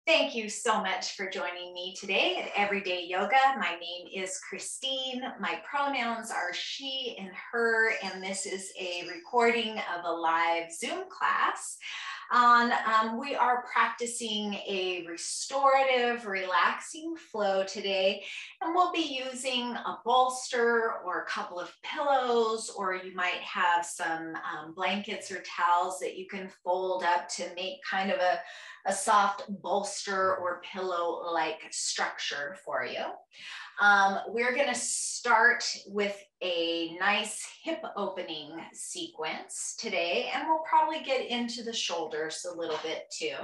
Thank you so much for joining me today at Everyday Yoga. My name is Christine. My pronouns are she and her, and this is a recording of a live Zoom class. We are practicing a restorative, relaxing flow today, and we'll be using a bolster or a couple of pillows, or you might have some blankets or towels that you can fold up to make kind of a soft bolster or pillow-like structure for you. We're going to start with a nice hip opening sequence today, and we'll probably get into the shoulders a little bit too.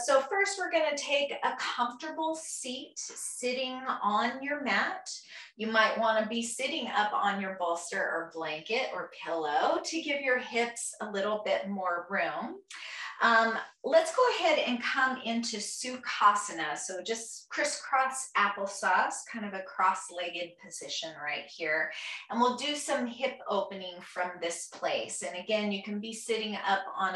So first we're going to take a comfortable seat sitting on your mat. You might want to be sitting up on your bolster or blanket or pillow to give your hips a little bit more room. Let's go ahead and come into Sukhasana. So just crisscross applesauce, kind of a cross-legged position right here. And we'll do some hip opening from this place. And again, you can be sitting up on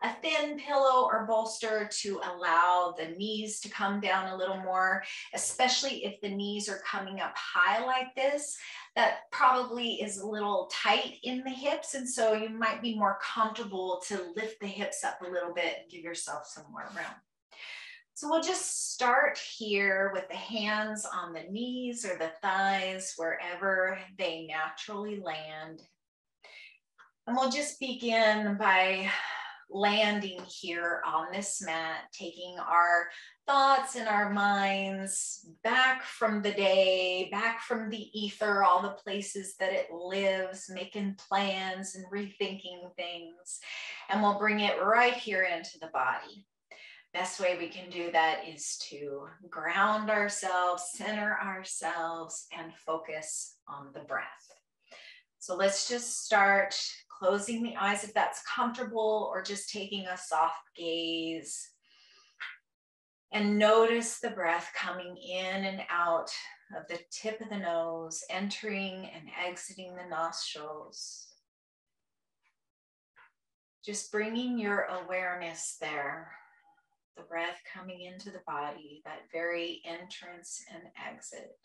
a thin pillow or bolster to allow the knees to come down a little more, especially if the knees are coming up high like this. That probably is a little tight in the hips, and so you might be more comfortable to lift the hips up a little bit and give yourself some more room. So we'll just start here with the hands on the knees or the thighs, wherever they naturally land. And we'll just begin by landing here on this mat, taking our thoughts and our minds back from the day, back from the ether, all the places that it lives, making plans and rethinking things. And we'll bring it right here into the body. Best way we can do that is to ground ourselves, center ourselves, and focus on the breath. So let's just start closing the eyes if that's comfortable, or just taking a soft gaze. And notice the breath coming in and out of the tip of the nose, entering and exiting the nostrils. Just bringing your awareness there. The breath coming into the body, that very entrance and exit.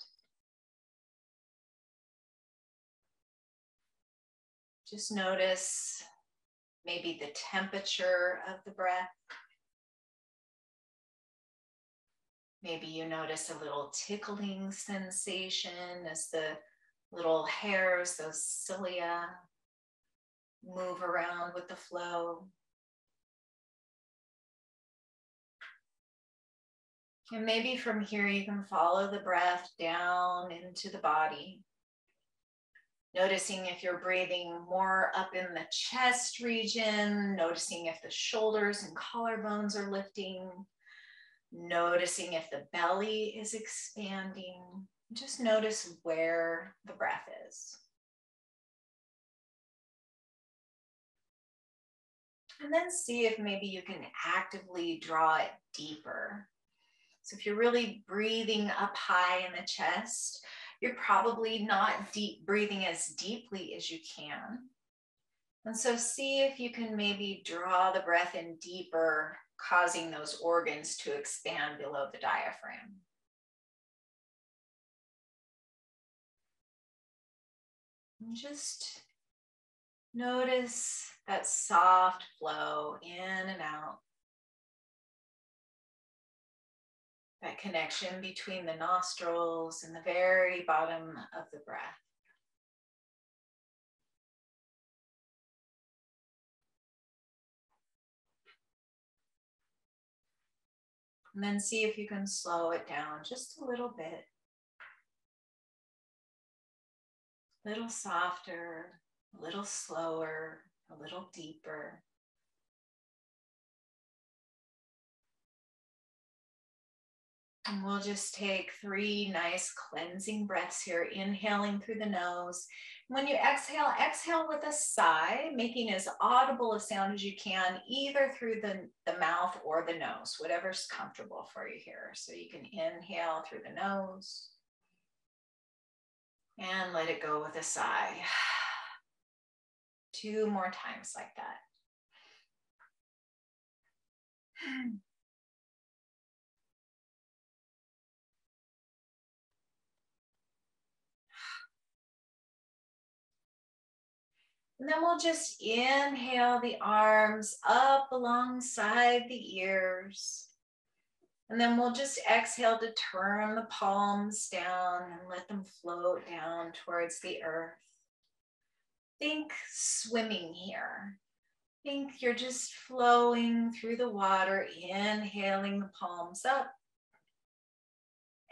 Just notice maybe the temperature of the breath. Maybe you notice a little tickling sensation as the little hairs, those cilia, move around with the flow. And maybe from here you can follow the breath down into the body. Noticing if you're breathing more up in the chest region, noticing if the shoulders and collarbones are lifting, noticing if the belly is expanding. Just notice where the breath is. And then see if maybe you can actively draw it deeper. So if you're really breathing up high in the chest, you're probably not breathing as deeply as you can. And so see if you can maybe draw the breath in deeper, causing those organs to expand below the diaphragm. And just notice that soft flow in and out. That connection between the nostrils and the very bottom of the breath. And then see if you can slow it down just a little bit. A little softer, a little slower, a little deeper. And we'll just take 3 nice cleansing breaths here, inhaling through the nose. When you exhale, exhale with a sigh, making as audible a sound as you can, either through the mouth or the nose, whatever's comfortable for you here. So you can inhale through the nose and let it go with a sigh. 2 more times like that. And then we'll just inhale the arms up alongside the ears. And then we'll just exhale to turn the palms down and let them float down towards the earth. Think swimming here. Think you're just flowing through the water, inhaling the palms up,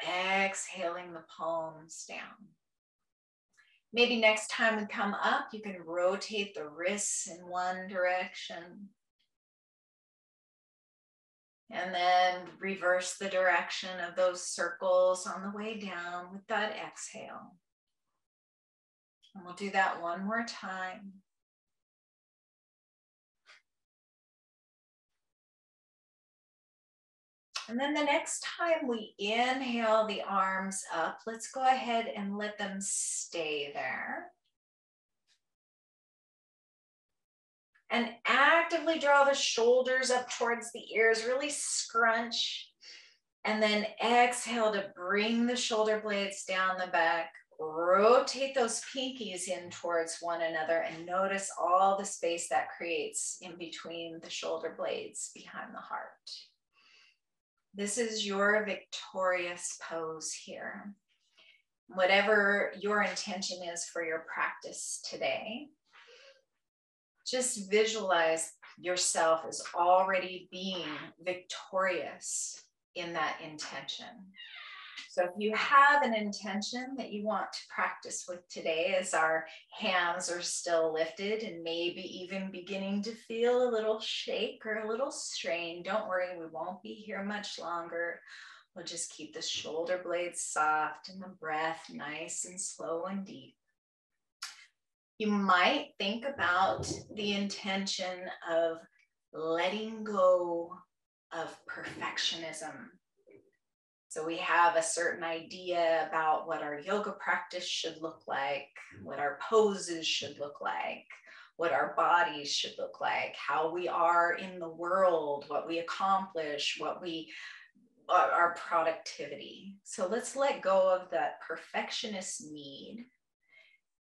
exhaling the palms down. Maybe next time we come up, you can rotate the wrists in one direction. And then reverse the direction of those circles on the way down with that exhale. And we'll do that one more time. And then the next time we inhale the arms up, let's go ahead and let them stay there. And actively draw the shoulders up towards the ears, really scrunch. And then exhale to bring the shoulder blades down the back. Rotate those pinkies in towards one another and notice all the space that creates in between the shoulder blades behind the heart. This is your victorious pose here. Whatever your intention is for your practice today, just visualize yourself as already being victorious in that intention. So if you have an intention that you want to practice with today, as our hands are still lifted and maybe even beginning to feel a little shake or a little strain, don't worry, we won't be here much longer. We'll just keep the shoulder blades soft and the breath nice and slow and deep. You might think about the intention of letting go of perfectionism. So we have a certain idea about what our yoga practice should look like, what our poses should look like, what our bodies should look like, how we are in the world, what we accomplish, our productivity. So let's let go of that perfectionist need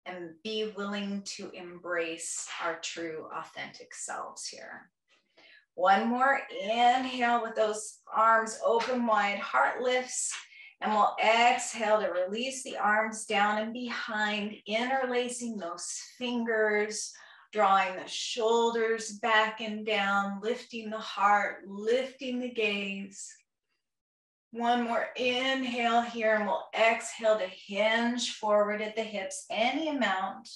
and be willing to embrace our true, authentic selves here. One more inhale with those arms open wide, heart lifts, and we'll exhale to release the arms down and behind, interlacing those fingers, drawing the shoulders back and down, lifting the heart, lifting the gaze. One more inhale here, and we'll exhale to hinge forward at the hips, any amount.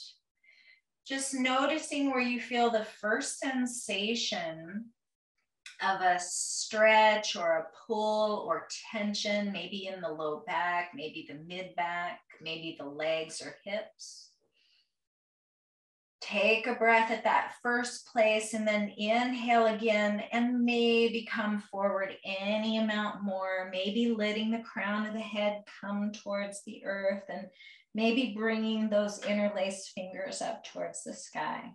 Just noticing where you feel the first sensation of a stretch or a pull or tension, maybe in the low back, maybe the mid back, maybe the legs or hips. Take a breath at that first place and then inhale again and maybe come forward any amount more, maybe letting the crown of the head come towards the earth and maybe bringing those interlaced fingers up towards the sky.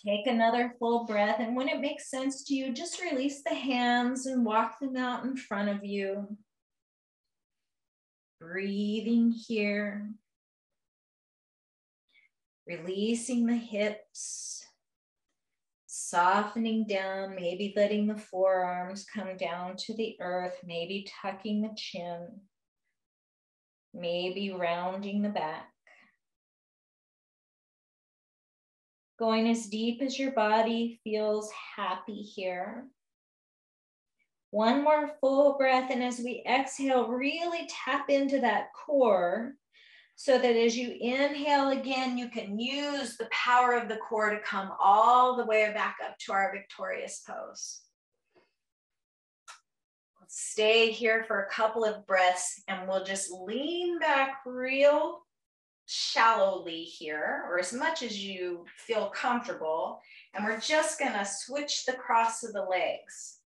Take another full breath, and when it makes sense to you, just release the hands and walk them out in front of you. Breathing here. Releasing the hips. Softening down, maybe letting the forearms come down to the earth, maybe tucking the chin. Maybe rounding the back. Going as deep as your body feels happy here. One more full breath, and as we exhale, really tap into that core so that as you inhale again, you can use the power of the core to come all the way back up to our victorious pose. Let's stay here for a couple of breaths, and we'll just lean back real shallowly here, or as much as you feel comfortable, and we're just going to switch the cross of the legs.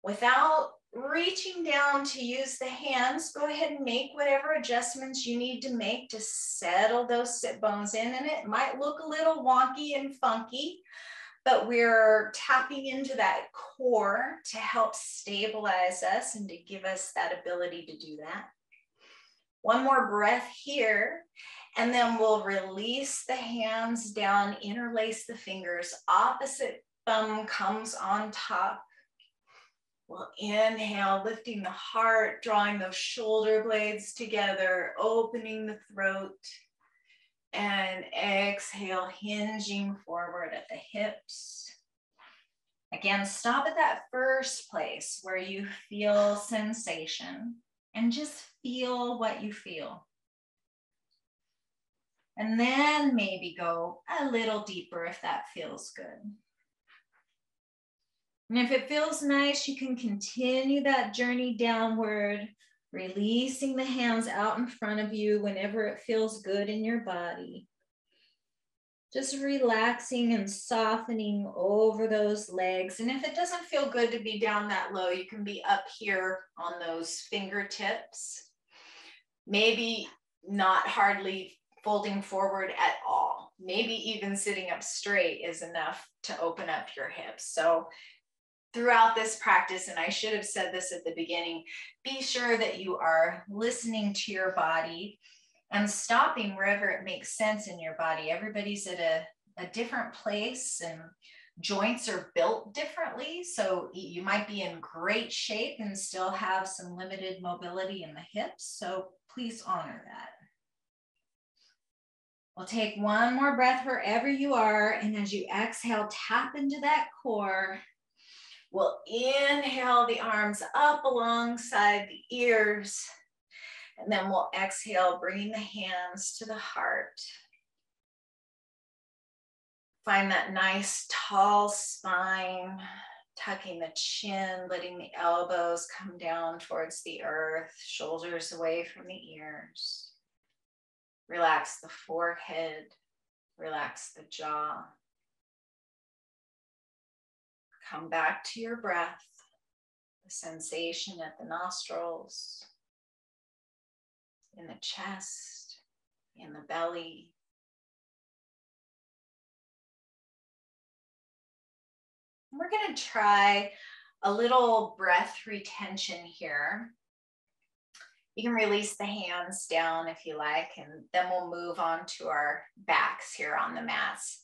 Without reaching down to use the hands, go ahead and make whatever adjustments you need to make to settle those sit bones in, and it might look a little wonky and funky, but we're tapping into that core to help stabilize us and to give us that ability to do that. One more breath here, and then we'll release the hands down, interlace the fingers, opposite thumb comes on top. We'll inhale, lifting the heart, drawing those shoulder blades together, opening the throat, and exhale, hinging forward at the hips. Again, stop at that first place where you feel sensation and just feel what you feel. And then maybe go a little deeper if that feels good. And if it feels nice, you can continue that journey downward, releasing the hands out in front of you whenever it feels good in your body. Just relaxing and softening over those legs. And if it doesn't feel good to be down that low, you can be up here on those fingertips. Maybe not hardly folding forward at all. Maybe even sitting up straight is enough to open up your hips. So throughout this practice, and I should have said this at the beginning, be sure that you are listening to your body and stopping wherever it makes sense in your body. Everybody's at a different place, and joints are built differently. So you might be in great shape and still have some limited mobility in the hips. So please honor that. We'll take one more breath wherever you are. And as you exhale, tap into that core. We'll inhale the arms up alongside the ears. And then we'll exhale, bringing the hands to the heart. Find that nice tall spine, tucking the chin, letting the elbows come down towards the earth, shoulders away from the ears. Relax the forehead, relax the jaw. Come back to your breath, the sensation at the nostrils, in the chest, in the belly. We're going to try a little breath retention here. You can release the hands down if you like, and then we'll move on to our backs here on the mats.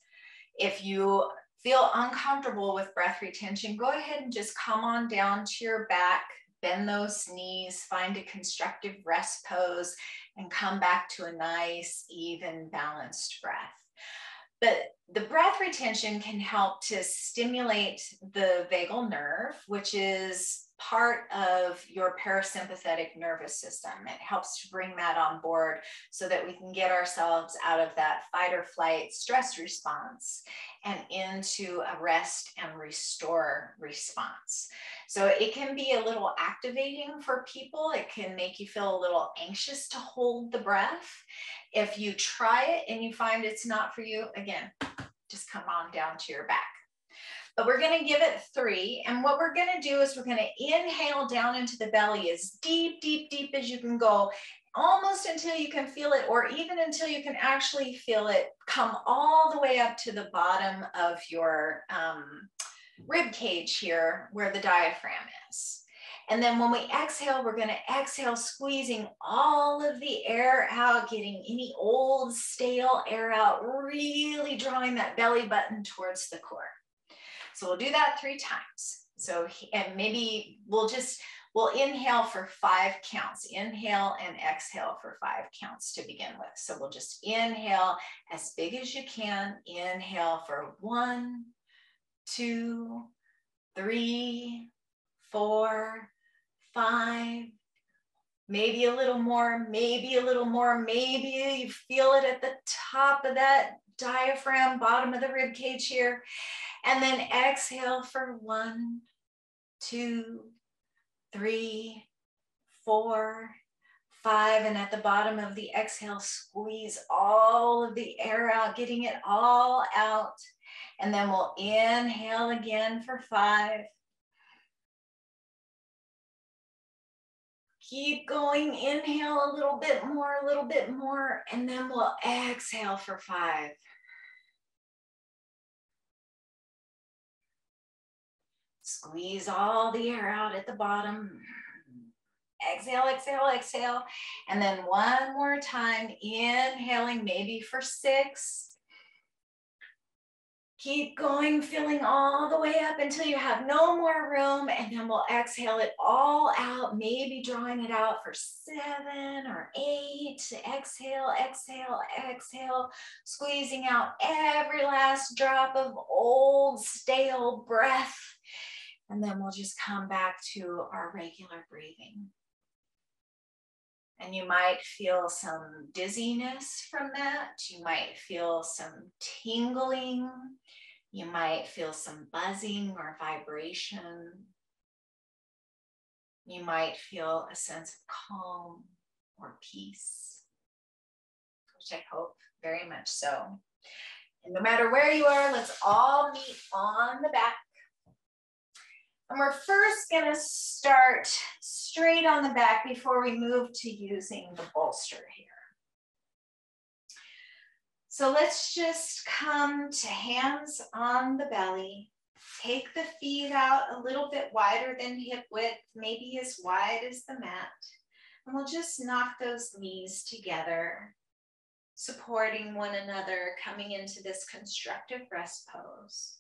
If you feel uncomfortable with breath retention, go ahead and just come on down to your back, bend those knees, find a constructive rest pose, and come back to a nice, even, balanced breath. But the breath retention can help to stimulate the vagal nerve, which is part of your parasympathetic nervous system. It helps to bring that on board so that we can get ourselves out of that fight or flight stress response and into a rest and restore response. So it can be a little activating for people. It can make you feel a little anxious to hold the breath. If you try it and you find it's not for you, again, just come on down to your back. But we're going to give it 3. And what we're going to do is we're going to inhale down into the belly as deep, deep, deep as you can go, almost until you can feel it, or even until you can actually feel it come all the way up to the bottom of your rib cage here where the diaphragm is. And then when we exhale, we're going to exhale, squeezing all of the air out, getting any old stale air out, really drawing that belly button towards the core. So we'll do that 3 times. So, and maybe we'll inhale for 5 counts. Inhale and exhale for 5 counts to begin with. So we'll just inhale as big as you can. Inhale for 1, 2, 3, 4, 5, maybe a little more, maybe a little more, maybe you feel it at the top of that diaphragm, bottom of the rib cage here. And then exhale for 1, 2, 3, 4, 5. And at the bottom of the exhale, squeeze all of the air out, getting it all out. And then we'll inhale again for 5. Keep going, inhale a little bit more, and then we'll exhale for 5. Squeeze all the air out at the bottom. Exhale, exhale, exhale. And then one more time, inhaling maybe for 6. Keep going, filling all the way up until you have no more room, and then we'll exhale it all out, maybe drawing it out for 7 or 8. Exhale, exhale, exhale, squeezing out every last drop of old, stale breath. And then we'll just come back to our regular breathing. And you might feel some dizziness from that. You might feel some tingling. You might feel some buzzing or vibration. You might feel a sense of calm or peace, which I hope very much so. And no matter where you are, let's all meet on the back. And we're first gonna start straight on the back before we move to using the bolster here. So let's just come to hands on the belly. Take the feet out a little bit wider than hip width, maybe as wide as the mat. And we'll just knock those knees together, supporting one another, coming into this constructive rest pose.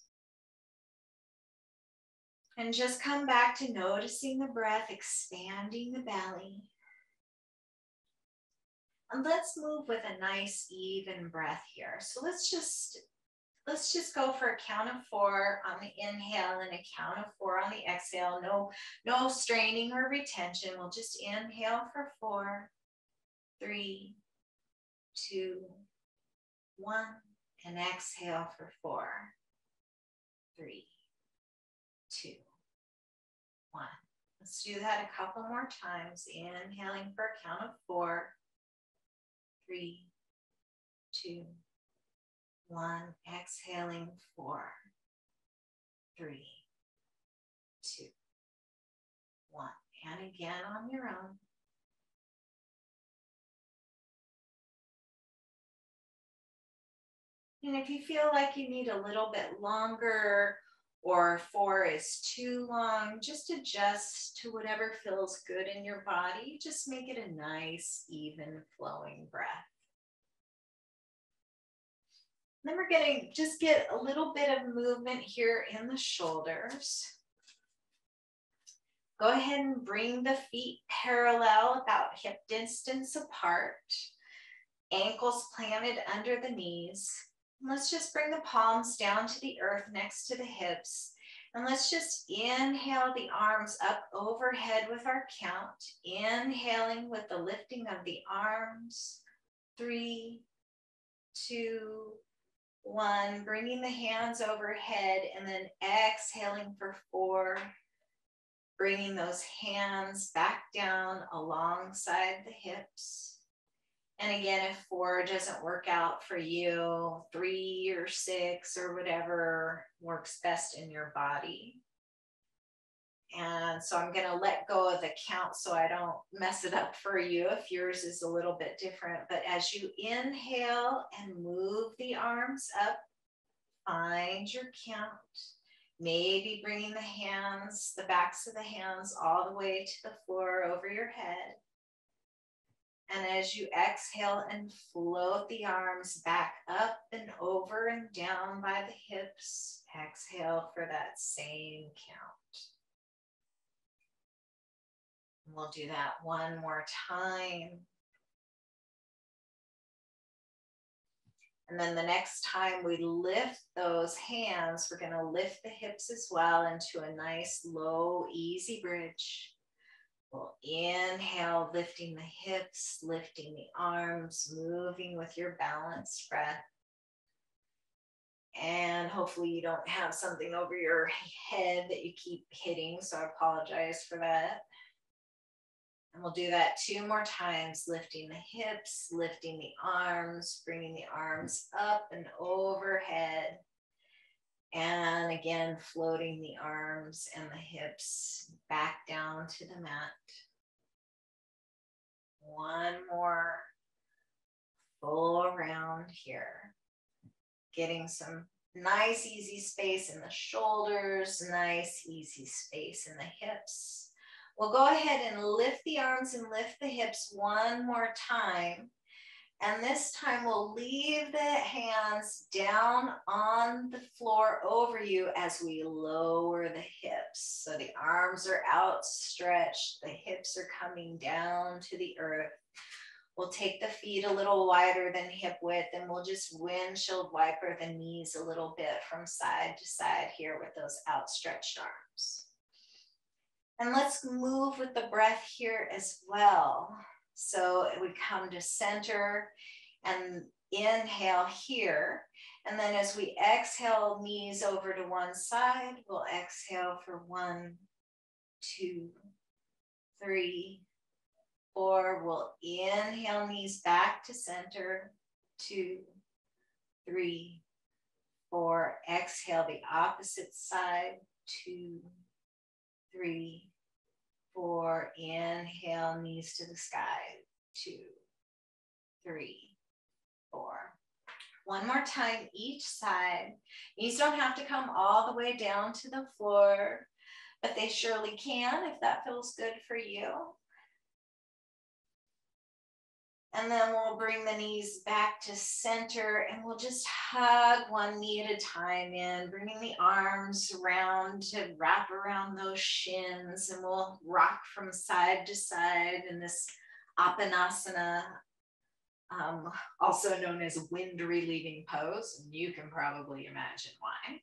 And just come back to noticing the breath, expanding the belly. And let's move with a nice even breath here. So let's just go for a count of 4 on the inhale and a count of 4 on the exhale. No straining or retention. We'll just inhale for 4, 3, 2, 1, and exhale for 4, 3, 2, 1. Let's do that a couple more times. Inhaling for a count of 4, 3, 2, 1. Exhaling 4, 3, 2, 1. And again on your own. And if you feel like you need a little bit longer, or 4 is too long, just adjust to whatever feels good in your body. Just make it a nice, even flowing breath. Then we're gonna just get a little bit of movement here in the shoulders. Go ahead and bring the feet parallel, about hip distance apart. Ankles planted under the knees. Let's just bring the palms down to the earth next to the hips. And let's just inhale the arms up overhead with our count. Inhaling with the lifting of the arms. 3, 2, 1. Bringing the hands overhead and then exhaling for 4. Bringing those hands back down alongside the hips. And again, if 4 doesn't work out for you, 3 or 6 or whatever works best in your body. And so I'm gonna let go of the count so I don't mess it up for you if yours is a little bit different. But as you inhale and move the arms up, find your count. Maybe bringing the hands, the backs of the hands all the way to the floor over your head. And as you exhale and float the arms back up and over and down by the hips, exhale for that same count. And we'll do that one more time. And then the next time we lift those hands, we're going to lift the hips as well into a nice, low, easy bridge. We'll inhale, lifting the hips, lifting the arms, moving with your balanced breath. And hopefully you don't have something over your head that you keep hitting, so I apologize for that. And we'll do that 2 more times, lifting the hips, lifting the arms, bringing the arms up and overhead. And again, floating the arms and the hips back down to the mat. One more full round here. Getting some nice, easy space in the shoulders, nice, easy space in the hips. We'll go ahead and lift the arms and lift the hips one more time. And this time we'll leave the hands down on the floor over you as we lower the hips. So the arms are outstretched, the hips are coming down to the earth. We'll take the feet a little wider than hip width, and we'll just windshield wiper the knees a little bit from side to side here with those outstretched arms. And let's move with the breath here as well. So we come to center and inhale here. And then as we exhale, knees over to one side, we'll exhale for 1, 2, 3, 4. We'll inhale, knees back to center, 2, 3, 4. Exhale the opposite side, 2, 3, 4. Inhale, knees to the sky, 2, 3, 4. One more time each side. Knees don't have to come all the way down to the floor, but they surely can if that feels good for you. And then we'll bring the knees back to center, and we'll just hug one knee at a time in, bringing the arms around to wrap around those shins, and we'll rock from side to side in this Apanasana, also known as wind relieving pose, and you can probably imagine why.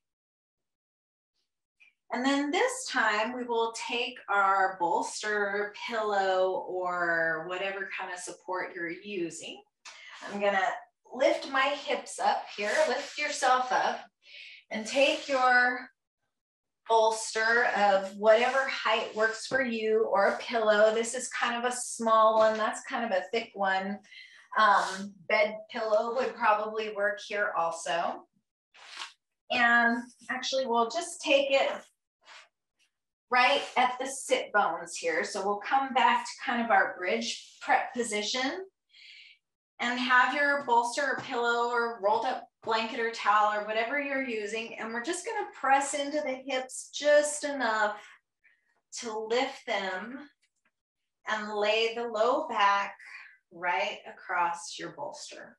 And then this time we will take our bolster, pillow, or whatever kind of support you're using. I'm gonna lift my hips up here, lift yourself up, and take your bolster of whatever height works for you, or a pillow. This is kind of a small one, that's kind of a thick one. Bed pillow would probably work here also. And actually we'll just take it right at the sit bones here. So we'll come back to kind of our bridge prep position and have your bolster or pillow or rolled up blanket or towel or whatever you're using. And we're just gonna press into the hips just enough to lift them and lay the low back right across your bolster.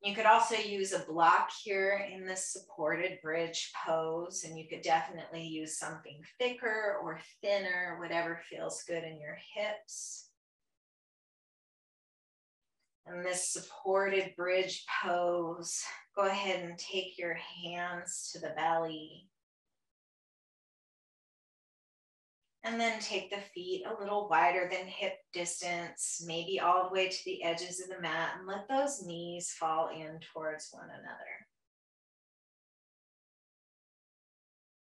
You could also use a block here in this supported bridge pose, and you could definitely use something thicker or thinner, whatever feels good in your hips. And this supported bridge pose, go ahead and take your hands to the belly. And then take the feet a little wider than hip distance, maybe all the way to the edges of the mat, and let those knees fall in towards one another.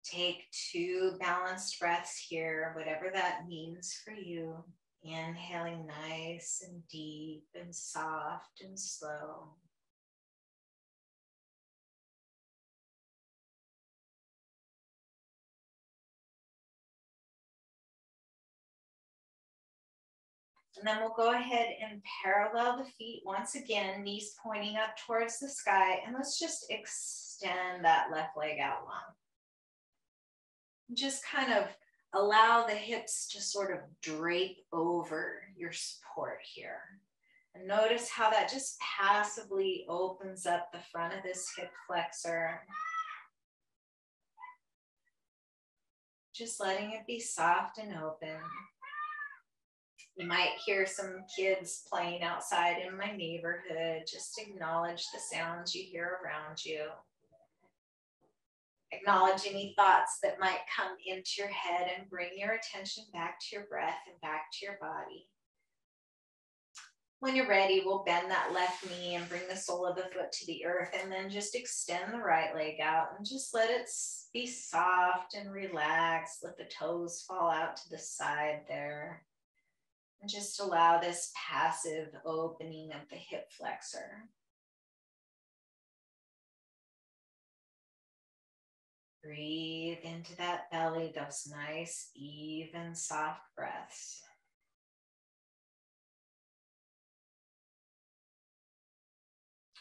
Take 2 balanced breaths here, whatever that means for you. Inhaling nice and deep and soft and slow. And then we'll go ahead and parallel the feet once again, knees pointing up towards the sky. And let's just extend that left leg out long. Just kind of allow the hips to sort of drape over your support here. And notice how that just passively opens up the front of this hip flexor. Just letting it be soft and open. You might hear some kids playing outside in my neighborhood. Just acknowledge the sounds you hear around you. Acknowledge any thoughts that might come into your head and bring your attention back to your breath and back to your body. When you're ready, we'll bend that left knee and bring the sole of the foot to the earth, and then just extend the right leg out and just let it be soft and relaxed. Let the toes fall out to the side there. And just allow this passive opening of the hip flexor. Breathe into that belly, those nice, even, soft breaths.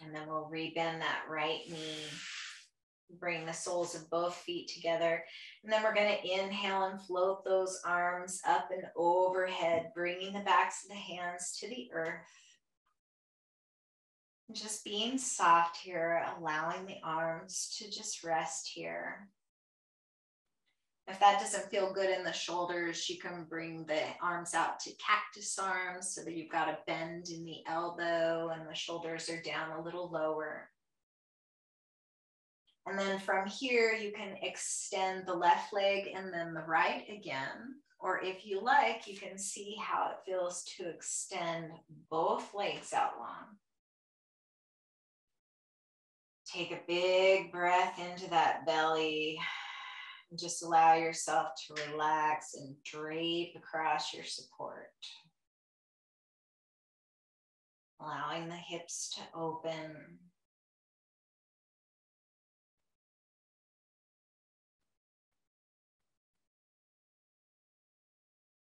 And then we'll rebend that right knee Bring the soles of both feet together. And then we're going to inhale and float those arms up and overhead, bringing the backs of the hands to the earth. Just being soft here, allowing the arms to just rest here. If that doesn't feel good in the shoulders, you can bring the arms out to cactus arms so that you've got a bend in the elbow and the shoulders are down a little lower. And then from here, you can extend the left leg and then the right again. Or if you like, you can see how it feels to extend both legs out long. Take a big breath into that belly. And just allow yourself to relax and drape across your support. Allowing the hips to open.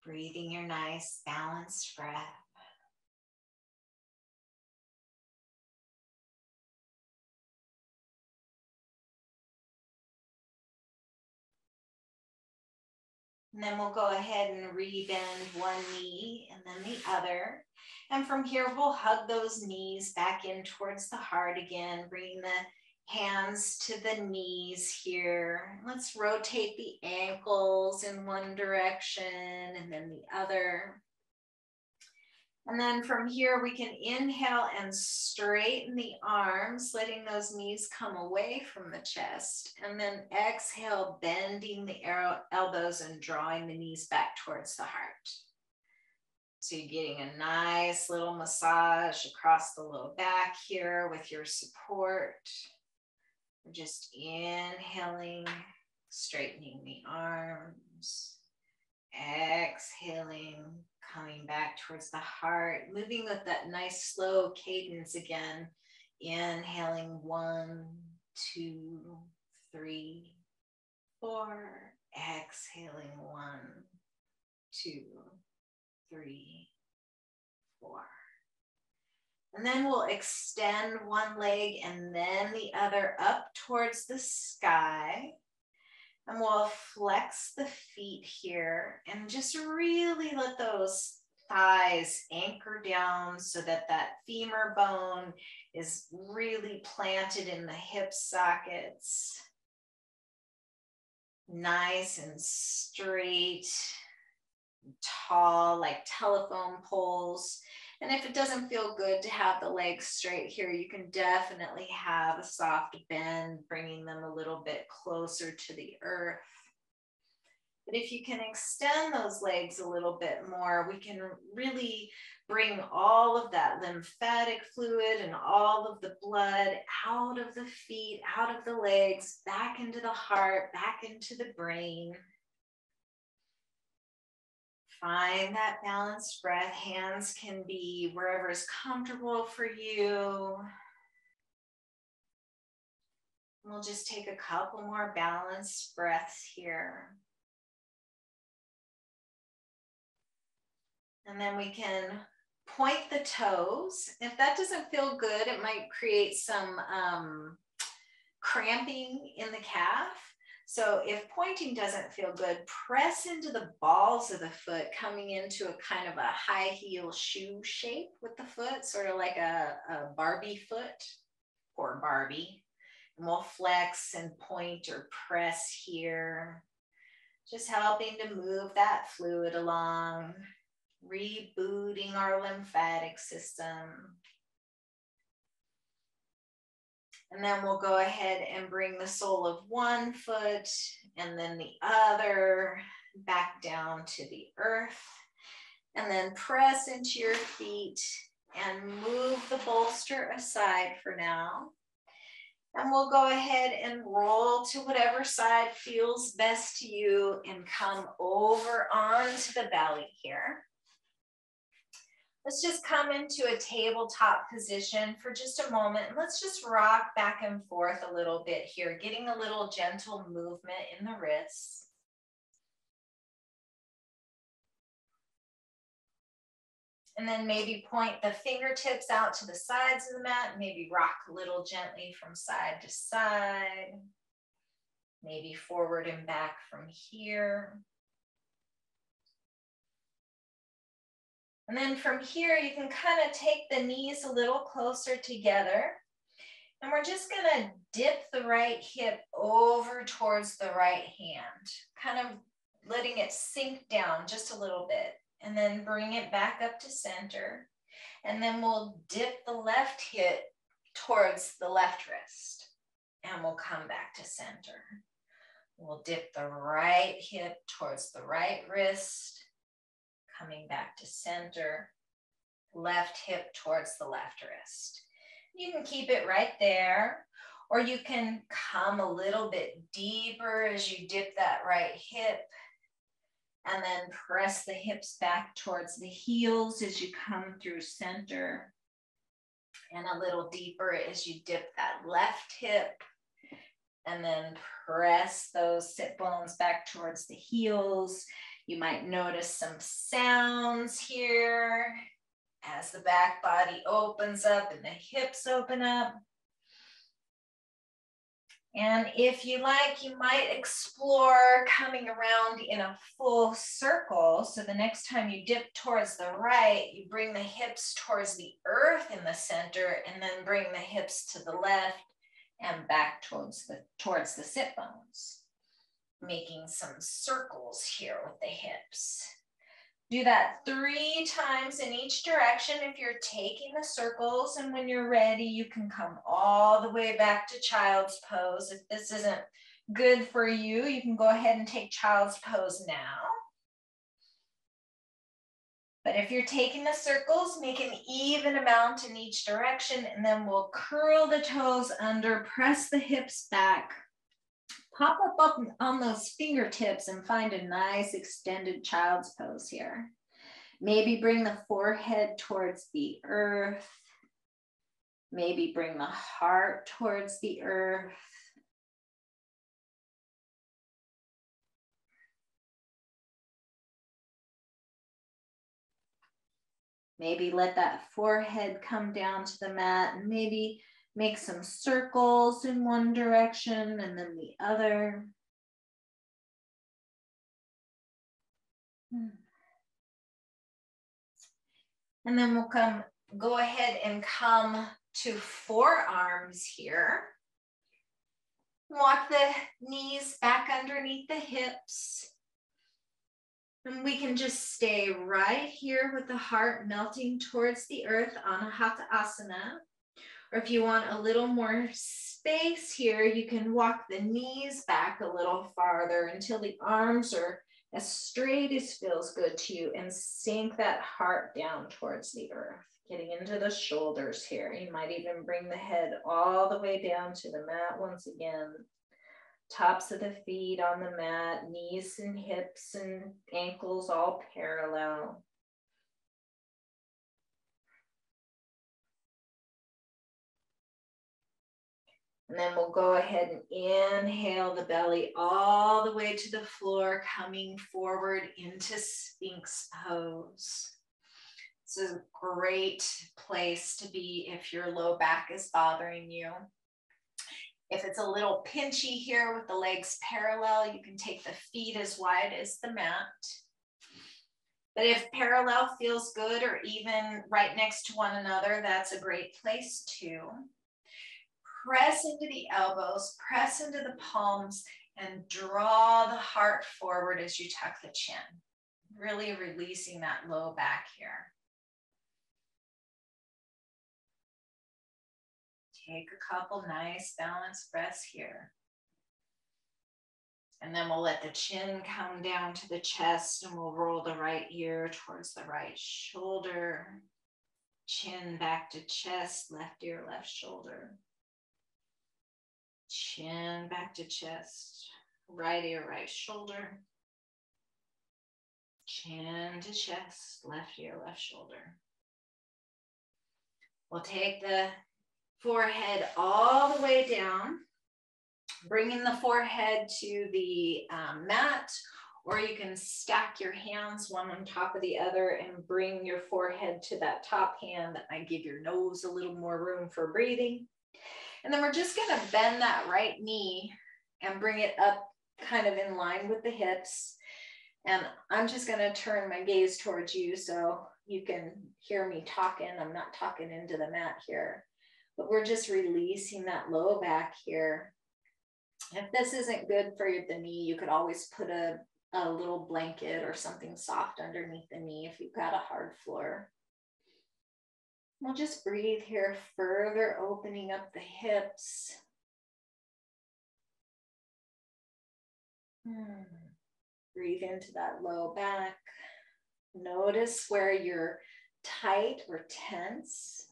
Breathing your nice balanced breath. And then we'll go ahead and rebend one knee and then the other. And from here, we'll hug those knees back in towards the heart again, bringing the hands to the knees here. Let's rotate the ankles in one direction and then the other. And then from here, we can inhale and straighten the arms, letting those knees come away from the chest. And then exhale, bending the elbows and drawing the knees back towards the heart. So you're getting a nice little massage across the low back here with your support. We're just inhaling, straightening the arms, exhaling, coming back towards the heart, moving with that nice slow cadence again. Inhaling 1, 2, 3, 4. Exhaling 1, 2, 3, 4. And then we'll extend one leg and then the other up towards the sky. And we'll flex the feet here and just really let those thighs anchor down so that that femur bone is really planted in the hip sockets. Nice and straight, tall, like telephone poles. And if it doesn't feel good to have the legs straight here, you can definitely have a soft bend, bringing them a little bit closer to the earth. But if you can extend those legs a little bit more, we can really bring all of that lymphatic fluid and all of the blood out of the feet, out of the legs, back into the heart, back into the brain. Find that balanced breath. Hands can be wherever is comfortable for you. We'll just take a couple more balanced breaths here. And then we can point the toes. If that doesn't feel good, it might create some cramping in the calf. So if pointing doesn't feel good, press into the balls of the foot, coming into a kind of a high heel shoe shape with the foot, sort of like a Barbie foot. Poor Barbie. And we'll flex and point or press here, just helping to move that fluid along, rebooting our lymphatic system. And then we'll go ahead and bring the sole of one foot and then the other back down to the earth. And then press into your feet and move the bolster aside for now. And we'll go ahead and roll to whatever side feels best to you and come over onto the belly here. Let's just come into a tabletop position for just a moment. And let's just rock back and forth a little bit here, getting a little gentle movement in the wrists. And then maybe point the fingertips out to the sides of the mat, maybe rock a little gently from side to side. maybe forward and back from here. And then from here, you can kind of take the knees a little closer together. And we're just gonna dip the right hip over towards the right hand, kind of letting it sink down just a little bit, and then bring it back up to center. And then we'll dip the left hip towards the left wrist, and we'll come back to center. We'll dip the right hip towards the right wrist, coming back to center, left hip towards the left wrist. You can keep it right there, or you can come a little bit deeper as you dip that right hip, and then press the hips back towards the heels as you come through center, and a little deeper as you dip that left hip, and then press those sit bones back towards the heels. You might notice some sounds here as the back body opens up and the hips open up. And if you like, you might explore coming around in a full circle. So the next time you dip towards the right, you bring the hips towards the earth in the center, and then bring the hips to the left and back towards the sit bones, making some circles here with the hips. Do that 3 times in each direction if you're taking the circles, and when you're ready, you can come all the way back to child's pose. If this isn't good for you, you can go ahead and take child's pose now. But if you're taking the circles, make an even amount in each direction, and then we'll curl the toes under, press the hips back, pop up on those fingertips and find a nice extended child's pose here. Maybe bring the forehead towards the earth. Maybe bring the heart towards the earth. Maybe let that forehead come down to the mat, and maybe make some circles in one direction and then the other. And then we'll go ahead and come to forearms here. Walk the knees back underneath the hips. And we can just stay right here with the heart melting towards the earth, Anahata Asana. Or if you want a little more space here, you can walk the knees back a little farther until the arms are as straight as feels good to you, and sink that heart down towards the earth, getting into the shoulders here. You might even bring the head all the way down to the mat once again. Tops of the feet on the mat, knees and hips and ankles all parallel. And then we'll go ahead and inhale the belly all the way to the floor, coming forward into Sphinx pose. This is a great place to be if your low back is bothering you. If it's a little pinchy here with the legs parallel, you can take the feet as wide as the mat. But if parallel feels good, or even right next to one another, that's a great place too. Press into the elbows, press into the palms, and draw the heart forward as you tuck the chin. Really releasing that low back here. Take a couple nice balanced breaths here. And then we'll let the chin come down to the chest, and we'll roll the right ear towards the right shoulder. Chin back to chest, left ear, left shoulder. Chin back to chest, right ear, right shoulder. Chin to chest, left ear, left shoulder. We'll take the forehead all the way down, bringing the forehead to the mat, or you can stack your hands one on top of the other and bring your forehead to that top hand. That might give your nose a little more room for breathing. And then we're just gonna bend that right knee and bring it up kind of in line with the hips. And I'm just going to turn my gaze towards you so you can hear me talking. I'm not talking into the mat here, but we're just releasing that low back here. If this isn't good for the knee, you could always put a little blanket or something soft underneath the knee if you've got a hard floor. We'll just breathe here, further opening up the hips. Breathe into that low back. Notice where you're tight or tense,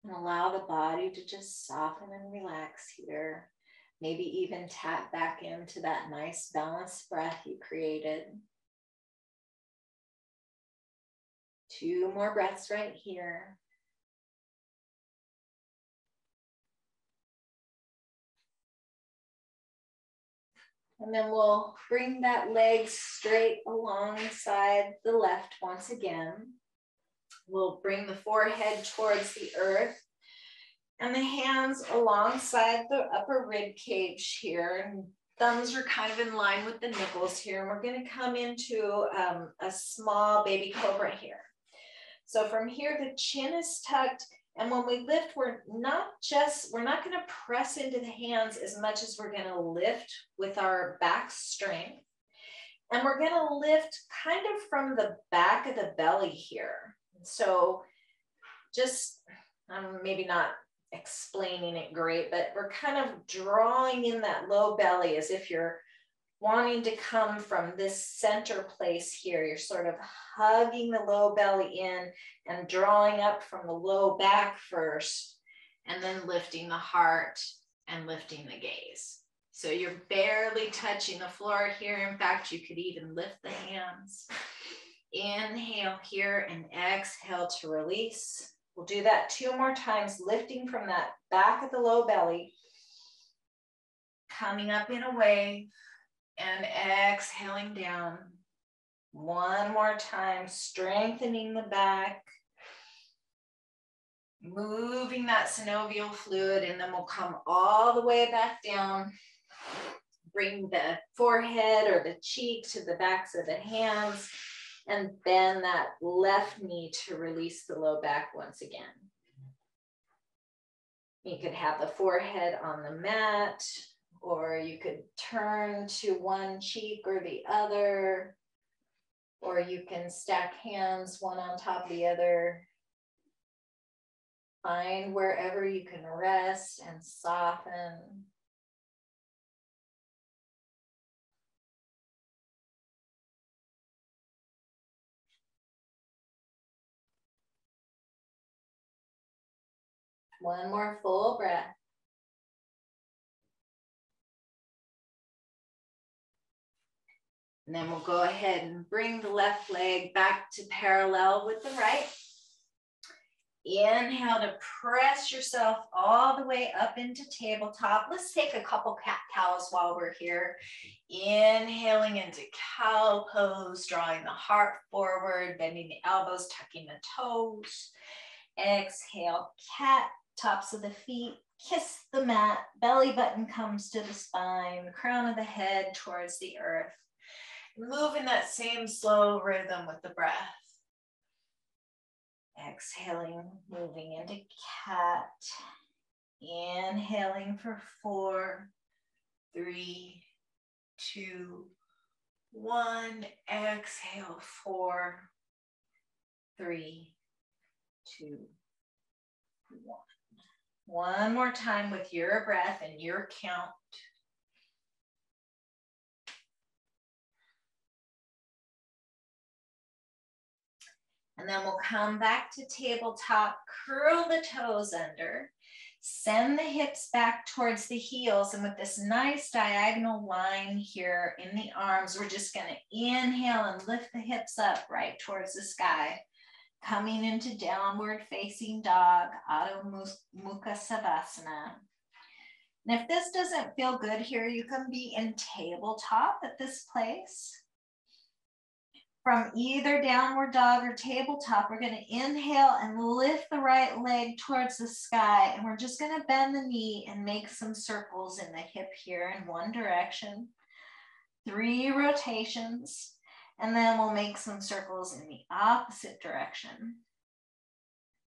and allow the body to just soften and relax here. Maybe even tap back into that nice balanced breath you created. 2 more breaths right here. And then we'll bring that leg straight alongside the left once again. We'll bring the forehead towards the earth and the hands alongside the upper rib cage here. And thumbs are kind of in line with the nipples here. And we're going to come into a small baby cobra here. So from here, the chin is tucked. And when we lift, we're not going to press into the hands as much as we're going to lift with our back strength. And we're going to lift kind of from the back of the belly here. So just, maybe not explaining it great, but we're kind of drawing in that low belly as if you're wanting to come from this center place here. You're sort of hugging the low belly in and drawing up from the low back first, and then lifting the heart and lifting the gaze. So you're barely touching the floor here. In fact, you could even lift the hands. Inhale here and exhale to release. We'll do that 2 more times, lifting from that back of the low belly, coming up in a wave, and exhaling down. 1 more time, strengthening the back, moving that synovial fluid, and then we'll come all the way back down. Bring the forehead or the cheek to the backs of the hands, and bend that left knee to release the low back once again. You could have the forehead on the mat, or you could turn to one cheek or the other, or you can stack hands one on top of the other. Find wherever you can rest and soften. One more full breath. And then we'll go ahead and bring the left leg back to parallel with the right. Inhale to press yourself all the way up into tabletop. Let's take a couple cat-cows while we're here. Inhaling into cow pose, drawing the heart forward, bending the elbows, tucking the toes. Exhale, cat, tops of the feet, kiss the mat, belly button comes to the spine, crown of the head towards the earth. Move in that same slow rhythm with the breath. Exhaling, moving into cat. Inhaling for 4, 3, 2, 1. Exhale, 4, 3, 2, 1. One more time with your breath and your count. And then we'll come back to tabletop, curl the toes under, send the hips back towards the heels. And with this nice diagonal line here in the arms, we're just going to inhale and lift the hips up right towards the sky. Coming into downward facing dog, Adho Mukha Savasana. And if this doesn't feel good here, you can be in tabletop at this place. From either downward dog or tabletop, we're going to inhale and lift the right leg towards the sky. And we're just going to bend the knee and make some circles in the hip here in one direction. 3 rotations. And then we'll make some circles in the opposite direction.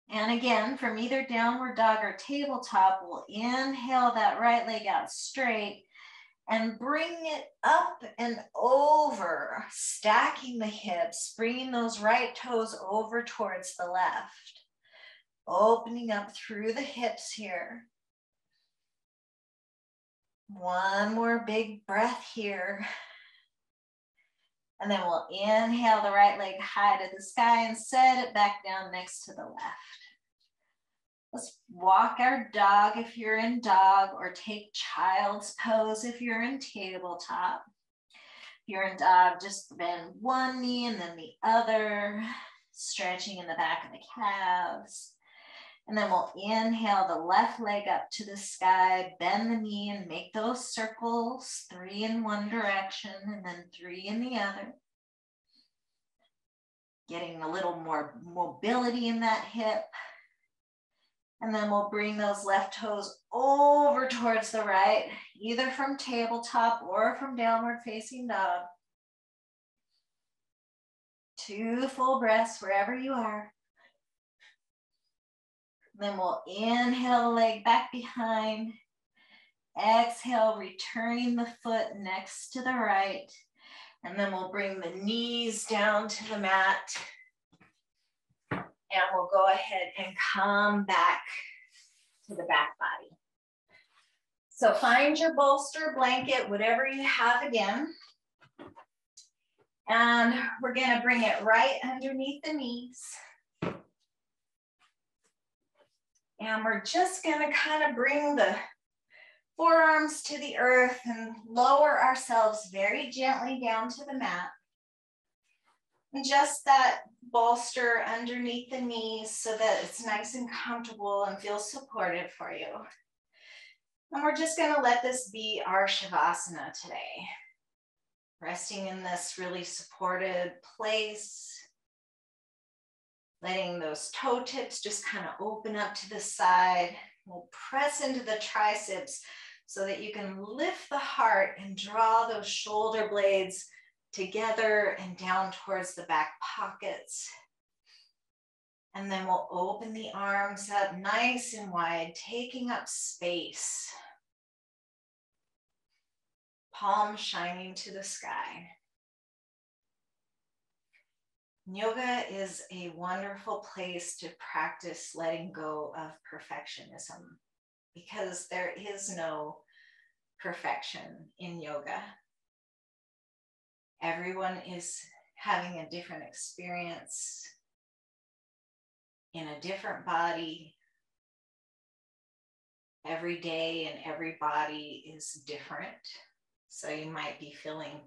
And again, from either downward dog or tabletop, we'll inhale that right leg out straight and bring it up and over, stacking the hips, bringing those right toes over towards the left, opening up through the hips here. One more big breath here. And then we'll inhale the right leg high to the sky and set it back down next to the left. Let's walk our dog if you're in dog, or take child's pose if you're in tabletop. If you're in dog, just bend one knee and then the other, stretching in the back of the calves. And then we'll inhale the left leg up to the sky, bend the knee and make those circles, 3 in one direction and then 3 in the other. Getting a little more mobility in that hip. And then we'll bring those left toes over towards the right, either from tabletop or from downward facing dog. 2 full breaths wherever you are. Then we'll inhale the leg back behind. Exhale, returning the foot next to the right. And then we'll bring the knees down to the mat. And we'll go ahead and come back to the back body. So find your bolster, blanket, whatever you have again. And we're going to bring it right underneath the knees. And we're just going to kind of bring the forearms to the earth and lower ourselves very gently down to the mat. And just that bolster underneath the knees so that it's nice and comfortable and feels supported for you. And we're just going to let this be our Shavasana today. Resting in this really supported place. Letting those toe tips just kind of open up to the side. We'll press into the triceps so that you can lift the heart and draw those shoulder blades together and down towards the back pockets. And then we'll open the arms up nice and wide, taking up space. Palms shining to the sky. Yoga is a wonderful place to practice letting go of perfectionism, because there is no perfection in yoga. Everyone is having a different experience in a different body. Every day and every body is different. So you might be feeling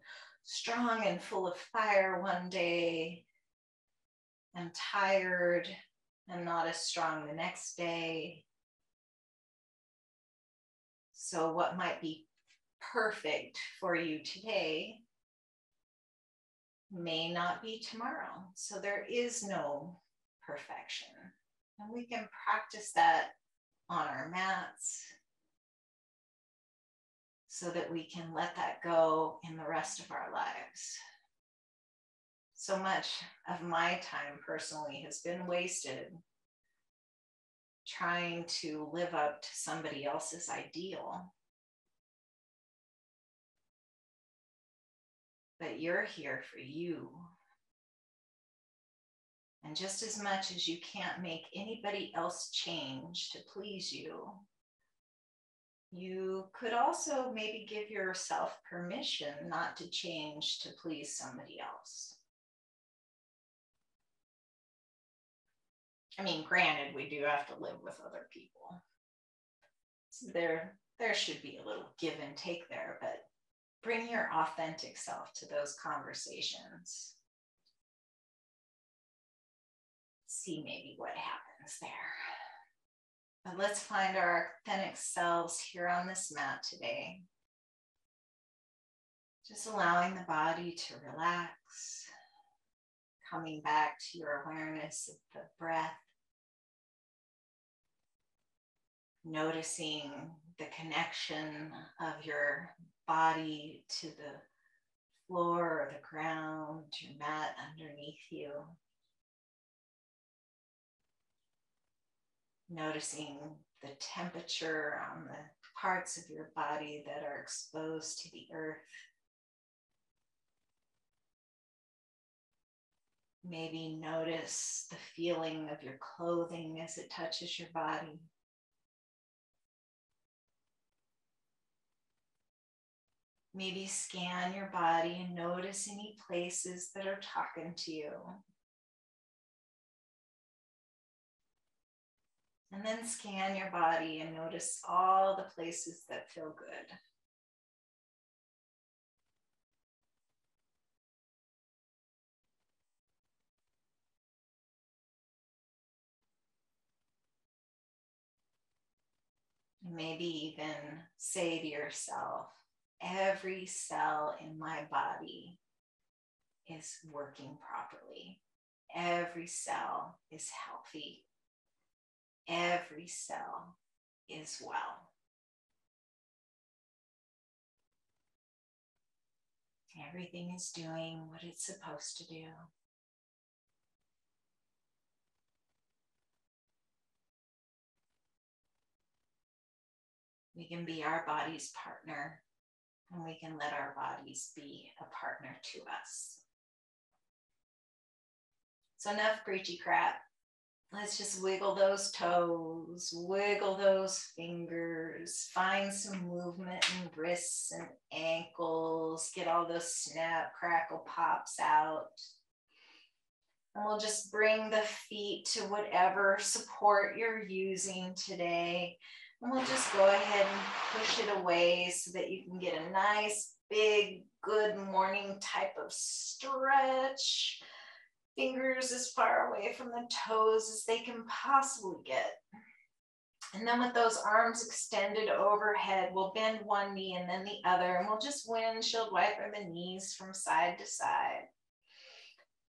strong and full of fire one day, and tired and not as strong the next day. So what might be perfect for you today may not be tomorrow. So there is no perfection. And we can practice that on our mats so that we can let that go in the rest of our lives. So much of my time personally has been wasted trying to live up to somebody else's ideal. But you're here for you. And just as much as you can't make anybody else change to please you, you could also maybe give yourself permission not to change to please somebody else. I mean, granted, we do have to live with other people. So there should be a little give and take there, but bring your authentic self to those conversations. See maybe what happens there. But let's find our authentic selves here on this mat today. Just allowing the body to relax. coming back to your awareness of the breath. Noticing the connection of your body to the floor or the ground, your mat underneath you. Noticing the temperature on the parts of your body that are exposed to the earth. Maybe notice the feeling of your clothing as it touches your body. Maybe scan your body and notice any places that are talking to you. And then scan your body and notice all the places that feel good. And maybe even say to yourself, every cell in my body is working properly. Every cell is healthy. Every cell is well. Everything is doing what it's supposed to do. We can be our body's partner, and we can let our bodies be a partner to us. So enough preachy crap. Let's just wiggle those toes, wiggle those fingers, find some movement in wrists and ankles, get all those snap, crackle, pops out. And we'll just bring the feet to whatever support you're using today. And we'll just go ahead and push it away so that you can get a nice, big, good morning type of stretch. Fingers as far away from the toes as they can possibly get. And then with those arms extended overhead, we'll bend one knee and then the other, and we'll just windshield wiper the knees from side to side.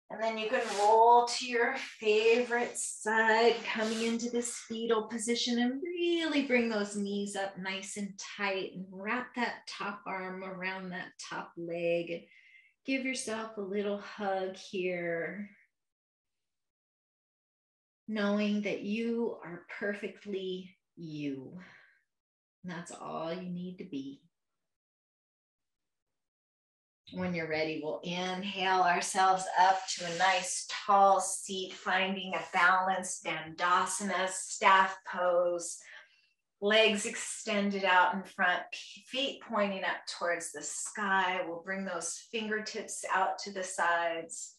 And then you can roll to your favorite side, coming into this fetal position, and really bring those knees up nice and tight and wrap that top arm around that top leg. Give yourself a little hug here, knowing that you are perfectly you. And that's all you need to be. When you're ready, we'll inhale ourselves up to a nice tall seat, finding a balanced Dandasana, staff pose. Legs extended out in front, feet pointing up towards the sky. We'll bring those fingertips out to the sides.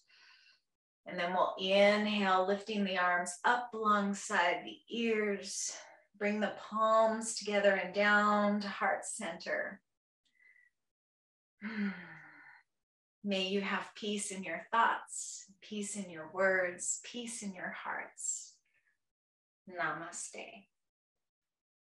And then we'll inhale, lifting the arms up alongside the ears. Bring the palms together and down to heart center. May you have peace in your thoughts, peace in your words, peace in your hearts. Namaste.